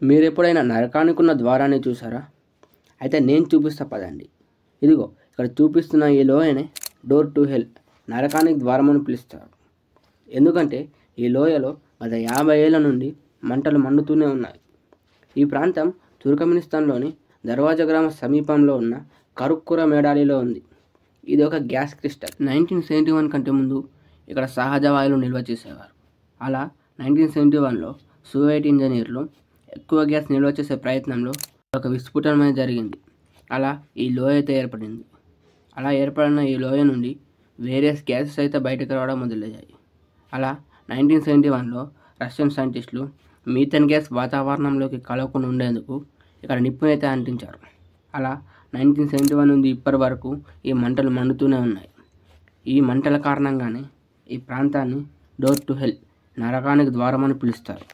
మీరెప్పుడైనా నరకానికి ఉన్న ద్వారాన్ని చూసారా? అయితే నేను చూపిస్తా పదండి. ఇదిగో ఇక్కడ చూపిస్తున్న ఈ లోయనే డోర్ టు హెల్, నరకానికి ద్వారం అని పిలుస్తారు. ఎందుకంటే ఈ లోయలో గత 50 ఏళ్ల నుండి మంటలు మండుతూనే ఉన్నాయి. ఈ ప్రాంతం తుర్కమెనిస్తాన్లోని దర్వాజా గ్రామ సమీపంలో ఉన్న కరుక్కుర మేడాలిలో ఉంది. ఇది ఒక గ్యాస్ క్రిస్టల్. 1971 కంటే ముందు ఇక్కడ సహజ వాయువులు నిల్వ చేసేవారు. అలా 1971లో సోవియట్ ఇంజనీర్లు ఎక్కువ గ్యాస్ నిల్వ చేసే ప్రయత్నంలో ఒక విస్ఫోటనం అనేది జరిగింది. అలా ఈ లోయ అయితే ఏర్పడింది. అలా ఏర్పడిన ఈ లోయ నుండి వేరియస్ గ్యాసెస్ అయితే బయటకు రావడం మొదలయ్యాయి. అలా 1971లో రష్యన్ సైంటిస్టులు మీథేన్ గ్యాస్ వాతావరణంలోకి కలవకుండా ఉండేందుకు ఇక్కడ నిప్పుని అయితే అంటించారు. అలా 1971 నుండి ఇప్పటి వరకు ఈ మంటలు మండుతూనే ఉన్నాయి. ఈ మంటల కారణంగానే ఈ ప్రాంతాన్ని డోర్ టు హెల్, నరకానికి ద్వారం అని పిలుస్తారు.